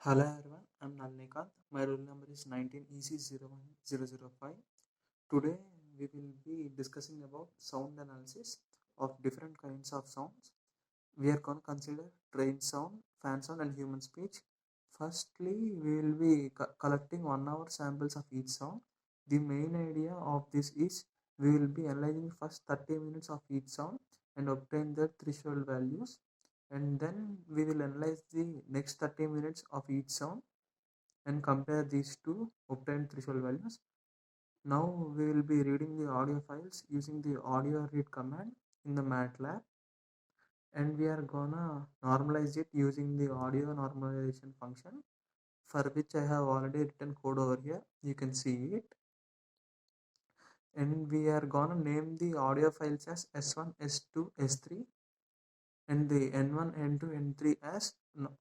Hello everyone, I'm Nalnikant. My roll number is 19EC01005. Today we will be discussing about sound analysis of different kinds of sounds. We are going to consider train sound, fan sound and human speech. Firstly, we will be collecting 1 hour samples of each sound. The main idea of this is we will be analyzing first 30 minutes of each sound and obtain the threshold values, and then we will analyze the next 30 minutes of each sound and compare these two obtained threshold values. Now we will be reading the audio files using the audio read command in the MATLAB, and we are gonna normalize it using the audio normalization function, for which I have already written code over here. You can see it. And we are gonna name the audio files as S1, S2, S3, and the N1, N2, N3 as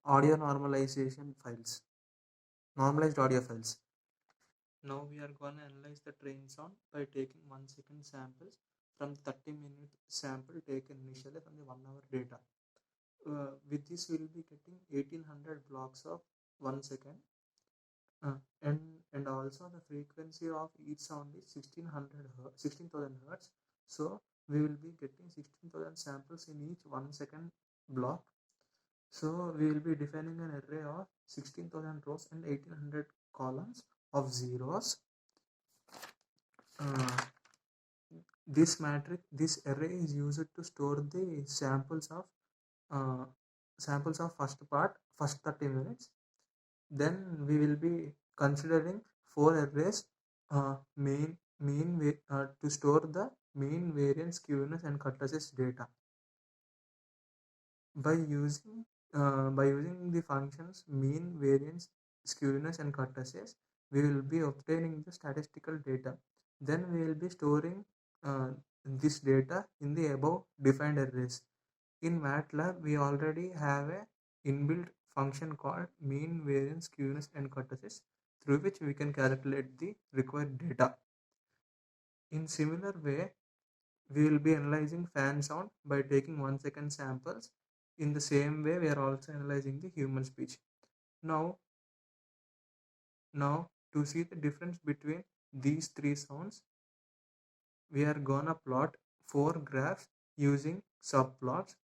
audio normalization files, normalized audio files. Now we are going to analyze the train sound by taking 1 second samples from 30-minute sample taken initially from the 1 hour data. With this we will be getting 1800 blocks of 1 second, and also the frequency of each sound is 16,000 hertz. So we will be getting 16,000 samples in each 1 second block. So we will be defining an array of 16,000 rows and 1800 columns of zeros. This array is used to store the samples of first 30 minutes. Then we will be considering 4 arrays, to store the mean, variance, skewness and kurtosis data. By using the functions mean, variance, skewness and kurtosis, we will be obtaining the statistical data. Then we will be storing this data in the above defined arrays. In MATLAB, we already have a inbuilt function called mean, variance, skewness and kurtosis, through which we can calculate the required data. In similar way, we will be analyzing fan sound by taking 1 second samples. In the same way, we are also analyzing the human speech. Now to see the difference between these three sounds, we are gonna plot 4 graphs using subplots,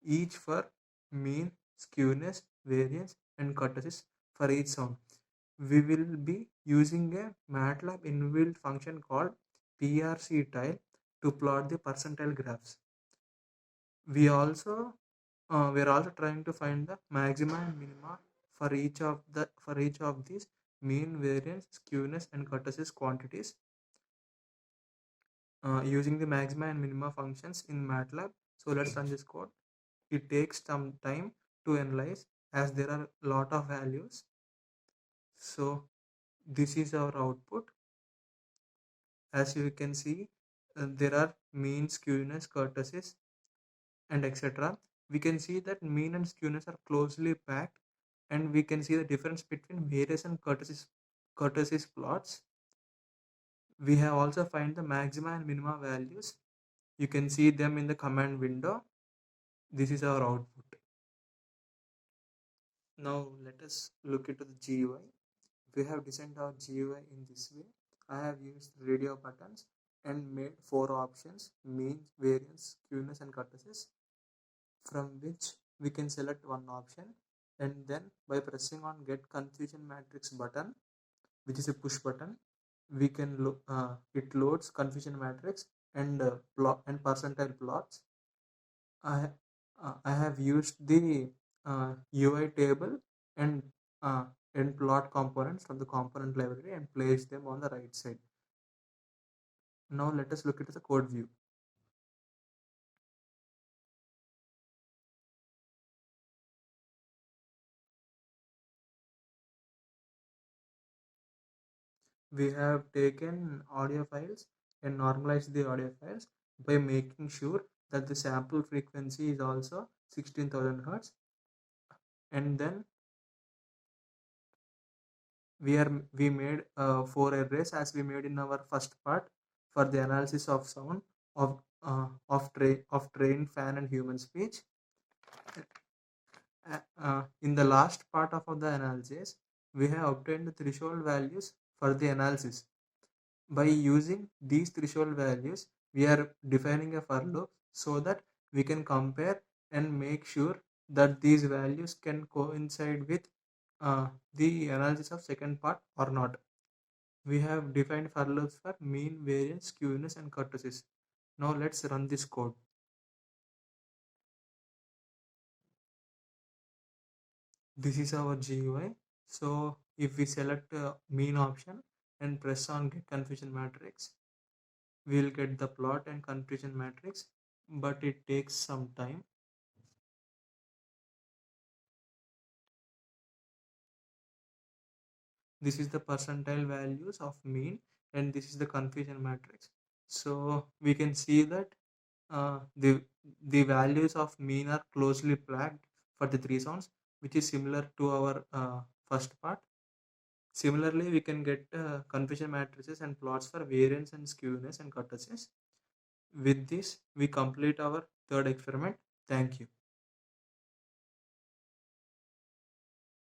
each for mean, skewness, variance and kurtosis for each sound. We will be using a MATLAB inbuilt function called PRC-tile to plot the percentile graphs. We are also trying to find the maxima and minima for each of these mean, variance, skewness and kurtosis quantities using the maxima and minima functions in MATLAB. So let's run this code. It takes some time to analyze as there are a lot of values. So this is our output. As you can see, there are mean, skewness, kurtosis and etc. We can see that mean and skewness are closely packed, and we can see the difference between variance and kurtosis plots. We have also find the maxima and minima values. You can see them in the command window. This is our output. Now let us look into the GUI. We have designed our GUI in this way. I have used radio buttons and made 4 options: mean, variance, skewness and kurtosis, from which we can select one option, and then by pressing on get confusion matrix button, which is a push button, we can it loads confusion matrix and plot and percentile plots. I have used the UI table and plot components from the component library and placed them on the right side. Now let us look at the code view. We have taken audio files and normalized the audio files by making sure that the sample frequency is also 16,000 hertz, and then we made 4 arrays as we made in our first part for the analysis of sound of train, fan and human speech. In the last part of the analysis, we have obtained the threshold values for the analysis. By using these threshold values, we are defining a for loop so that we can compare and make sure that these values can coincide with the analysis of second part or not. We have defined for loops for mean, variance, skewness, and kurtosis. Now let's run this code. This is our GUI. So if we select mean option and press on get confusion matrix, we'll get the plot and confusion matrix, but it takes some time. This is the percentile values of mean and this is the confusion matrix. So we can see that uh, the the values of mean are closely packed for the three sounds, which is similar to our first part. Similarly, we can get confusion matrices and plots for variance and skewness and kurtosis. With this, we complete our third experiment. Thank you.